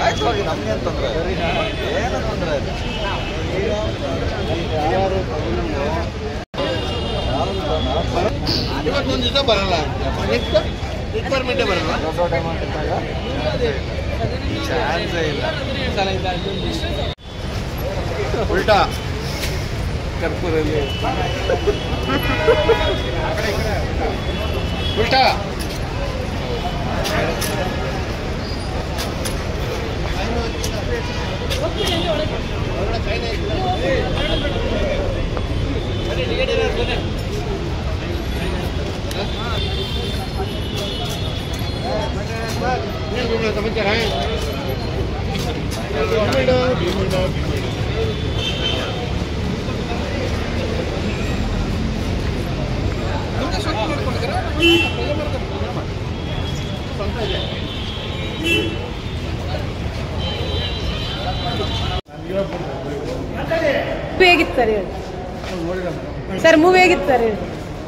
ಆಯ್ತು ಹೋಗಿ, ನಮ್ಗೇನು ತೊಂದರೆ ಏನು ತೊಂದರೆ ಇಲ್ಲ. ಇವತ್ತೊಂದು ದಿವಸ ಬರಲ್ಲ, ನೆಕ್ಸ್ಟ್ ರಿಕ್ವೈರ್ಮೆಂಟೇ ಬರಲ್ಲ. ಚಾನ್ಸೇ ಇಲ್ಲ. ಉಲ್ಟಾ ಕರ್ಪೂರಲ್ಲಿ ಉಲ್ಟಾ ಸಮಾಚಾರ ಹೇಗಿತ್ತು ಸರ್ ಹೇಳಿ ಸರ್? ಮೂವಿ ಹೇಗಿತ್ತು ಸರ್ ಹೇಳಿ?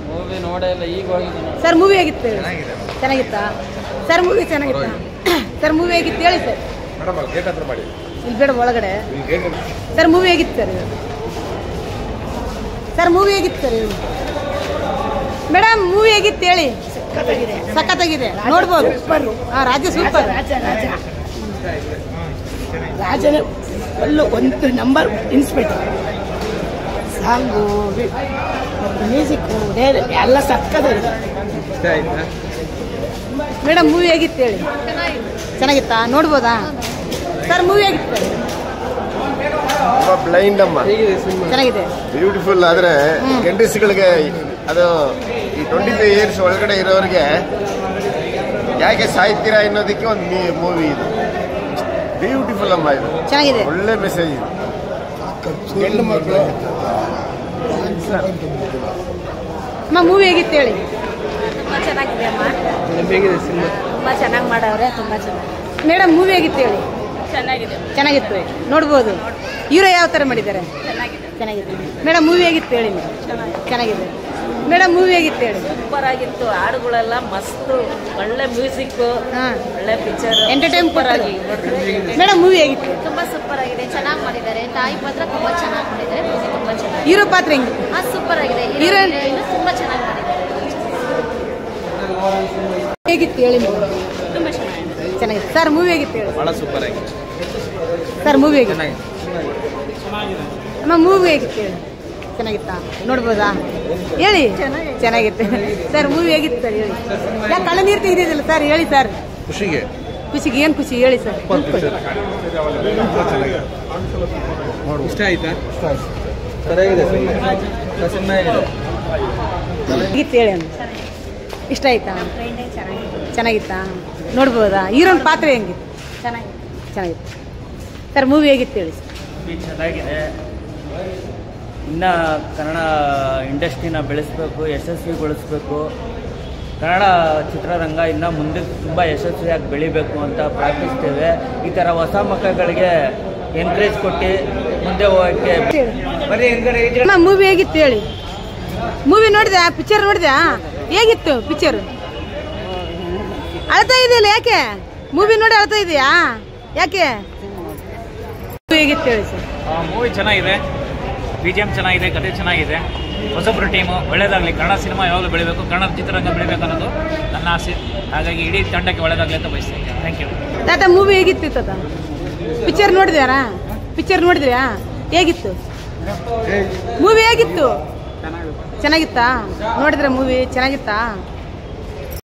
ಮೂವಿ ನೋಡಿಲ್ಲ, ಈಗ ಹೋಗಿದ್ದೀನಿ ಸರ್. ಮೂವಿ ಹೇಗಿತ್ತು ಹೇಳಿ? ಚೆನ್ನಾಗಿತ್ತಾ ಸರ್? ಮೂವಿ ಚೆನ್ನಾಗಿತ್ತಾ ಸರ್? ಮೂವಿ ಹೇಗಿತ್ತು ಹೇಳಿ ಸರ್? ಇಲ್ಲಿ ಬೇಡ ಒಳಗಡೆ. ಸರ್ ಮೂವಿ ಹೇಗಿತ್ತು ಸರ್ ಹೇಳಿ? ಸರ್ ಮೂವಿ ಹೇಗಿತ್ತು ಸರ್ ಹೇಳಿ? ಮೇಡಮ್ ಮೂವಿ ಹೇಗಿತ್ತು ಹೇಳಿ? ಸಖತ್ತಾಗಿದೆ, ನೋಡ್ಬೋದು. ಹಾಂ, ರಾಜ ಸೂಪರ್. ರಾಜನೇ ಒಳ್ಳೆ ಒಂದು ನಂಬರ್ ಇನ್ಸ್ಪೆಕ್ಟರ್. ಸಾಂಗು, ಮ್ಯೂಸಿಕ್ಕು, ಎಲ್ಲ ಸಕ್ಕತ್ತಾಗಿದೆ. ಮೇಡಮ್ ಮೂವಿ ಹೇಗಿತ್ತು ಹೇಳಿ? ಚೆನ್ನಾಗಿತ್ತಾ? ನೋಡ್ಬೋದಾ ಸರ್? ಮೂವಿ ಹೇಗಿತ್ತು? ಬ್ಲೈಂಡ್ ಅಮ್ಮ ಚೆನ್ನಾಗಿದೆ, ಬ್ಯೂಟಿಫುಲ್. ಆದರೆ ಗಂಡಸುಗಳಿಗೆ ಅದು ಈ 25 ಇಯರ್ಸ್ ಒಳಗಡೆ ಇರೋರಿಗೆ ಯಾಕೆ ಸಾಯ್ತೀರಾ ಅನ್ನೋದಕ್ಕೆ ಒಂದು ಮೂವಿ ಇದು. ಬ್ಯೂಟಿಫುಲ್ ಅಮ್ಮ, ಇದು ಚೆನ್ನಾಗಿದೆ, ಒಳ್ಳೆ ಮೆಸೇಜ್ ಇದು. ಹೆಣ್ಣು ಮಕ್ಕಳು ಅಮ್ಮ ಮೂವಿ ಹೇಗಿತ್ತು ಹೇಳಿ? ತುಂಬ ಚೆನ್ನಾಗಿದೆ ಅಮ್ಮ, ತುಂಬ ಚೆನ್ನಾಗಿ ಮಾಡವ್ರೆ, ತುಂಬ ಚೆನ್ನಾಗಿ. ಮೇಡಮ್ ಮೂವಿ ಹೇಗಿತ್ತು ಹೇಳಿ? ಚೆನ್ನಾಗಿದೆ, ಚೆನ್ನಾಗಿತ್ತು, ನೋಡ್ಬೋದು. ಹೀರೋ ಯಾವ ಥರ ಮಾಡಿದ್ದಾರೆ? ಚೆನ್ನಾಗಿದೆ, ಚೆನ್ನಾಗಿದೆ. ಮೇಡಮ್ ಮೂವಿ ಹೇಗಿತ್ತು ಹೇಳಿ? ಚೆನ್ನಾಗಿದೆ. ಮೇಡಮ್ ಮೂವಿ ಹೇಗಿತ್ತು ಹೇಳಿ? ಸೂಪರ್ ಆಗಿತ್ತು, ಹಾಡುಗಳೆಲ್ಲ ಮಸ್ತು, ಒಳ್ಳೆ ಮ್ಯೂಸಿಕ್ಕು, ಹಾಂ, ಒಳ್ಳೆ ಪಿಕ್ಚರ್, ಎಂಟರ್ಟೈನ್ ಆಗಿ. ಮೇಡಮ್ ಮೂವಿ ಹೇಗಿತ್ತು? ತುಂಬ ಸೂಪರ್ ಆಗಿದೆ, ಚೆನ್ನಾಗಿ ಮಾಡಿದ್ದಾರೆ. ತಾಯಿ ಪಾತ್ರ ತುಂಬ ಚೆನ್ನಾಗಿ ಮಾಡಿದ್ದಾರೆ, ತುಂಬ ಚೆನ್ನಾಗಿ. ಹೀರೋ ಪಾತ್ರ ಹೆಂಗೆ? ಹಾಂ, ಸೂಪರ್ ಆಗಿದೆ. ಹೀರೋಯಿನ್ ತುಂಬ ಚೆನ್ನಾಗಿ ಮಾಡಿದ್ದಾರೆ. ಹೇಗಿತ್ತು ಹೇಳಿ? ತುಂಬ ಚೆನ್ನಾಗಿದೆ, ಚೆನ್ನಾಗಿದೆ. ಸರ್ ಮೂವಿ ಹೇಗಿತ್ತು ಹೇಳಿ? ಬಹಳ ಸೂಪರ್ ಆಗಿದೆ ಸರ್ ಮೂವಿ ಹೇಗಿತ್ತು? ಅಮ್ಮ ಮೂವಿ ಹೇಗಿತ್ತು ಹೇಳಿ? ಚೆನ್ನಾಗಿತ್ತಾ? ನೋಡ್ಬೋದಾ ಹೇಳಿ? ಚೆನ್ನಾಗಿತ್ತು ಸರ್. ಮೂವಿ ಹೇಗಿತ್ತು ಸರ್ ಹೇಳಿ? ಯಾಕೆ ಕಳ್ಳ ನೀರು ತೆಗೆದಿದ್ದಲ್ಲ ಸರ್? ಹೇಳಿ ಸರ್. ಖುಷಿಗೆ ಏನು ಖುಷಿ ಹೇಳಿ ಸರ್? ಇಷ್ಟ ಆಯ್ತಾ? ಸರಿಯಾಗಿದೆ, ಹೇಗಿತ್ತು ಹೇಳಿ ಅಮ್ಮ? ಇಷ್ಟ ಆಯ್ತಾ? ಚೆನ್ನಾಗಿತ್ತಾ? ನೋಡ್ಬೋದಾ? ಹೀರೋನ್ ಪಾತ್ರ ಹೆಂಗಿತ್ತು? ಚೆನ್ನಾಗಿತ್ತು ಸರ್. ಮೂವಿ ಹೇಗಿತ್ತು ಹೇಳಿ ಸರ್? ಚೆನ್ನಾಗಿದೆ. ಇನ್ನು ಕನ್ನಡ ಇಂಡಸ್ಟ್ರಿನ ಬೆಳೆಸಬೇಕು, ಯಶಸ್ವಿಗೊಳಿಸಬೇಕು. ಕನ್ನಡ ಚಿತ್ರರಂಗ ಇನ್ನು ಮುಂದೆ ತುಂಬ ಯಶಸ್ವಿಯಾಗಿ ಬೆಳಿಬೇಕು ಅಂತ ಪ್ರಾರ್ಥಿಸ್ತೇವೆ. ಈ ಥರ ಹೊಸ ಮಕ್ಕಳುಗಳಿಗೆ ಎನ್ಕರೇಜ್ ಕೊಟ್ಟು ಮುಂದೆ ಹೋಗೋಕ್ಕೆ ಅಮ್ಮ ಮೂವಿ ಹೇಗಿತ್ತು ಹೇಳಿ? ಮೂವಿ ನೋಡಿದೆ, ಪಿಕ್ಚರ್ ನೋಡಿದೆ, ಹೇಗಿತ್ತು ಪಿಕ್ಚರ್? ಅಳ್ತಾ ಇದೆಯಲ್ಲ ಯಾಕೆ? ಮೂವಿ ನೋಡಿ ಅಳ್ತಾ ಇದೆಯಾ ಯಾಕೆ? ಮೂವಿ ಹೇಗಿತ್ತು ಹೇಳಿ ಸರ್? ಮೂವಿ ಚೆನ್ನಾಗಿದೆ, BGM ಚೆನ್ನಾಗಿದೆ, ಕಥೆ ಚೆನ್ನಾಗಿದೆ. ಹೊಸಬ್ರು ಟೀಮು ಒಳ್ಳೇದಾಗಲಿ. ಕನ್ನಡ ಸಿನಿಮಾ ಯಾವಾಗಲೂ ಬೆಳಿಬೇಕು, ಕನ್ನಡ ಚಿತ್ರರಂಗ ಬೆಳಿಬೇಕು ಅನ್ನೋದು ನನ್ನ ಆಸೆ. ಹಾಗಾಗಿ ಇಡೀ ತಂಡಕ್ಕೆ ಒಳ್ಳೇದಾಗಲಿ ಅಂತ ಬಯಸ್ತೀನಿ. Thank you. ತಾತ ಮೂವಿ ಹೇಗಿತ್ತು ತಾತ? ಪಿಕ್ಚರ್ ನೋಡಿದ್ಯಾರಾ? ಪಿಕ್ಚರ್ ನೋಡಿದ್ರ್ಯಾ? ಹೇಗಿತ್ತು ಮೂವಿ? ಹೇಗಿತ್ತು? ಚೆನ್ನಾಗಿತ್ತಾ? ನೋಡಿದ್ರೆ ಮೂವಿ ಚೆನ್ನಾಗಿತ್ತಾ?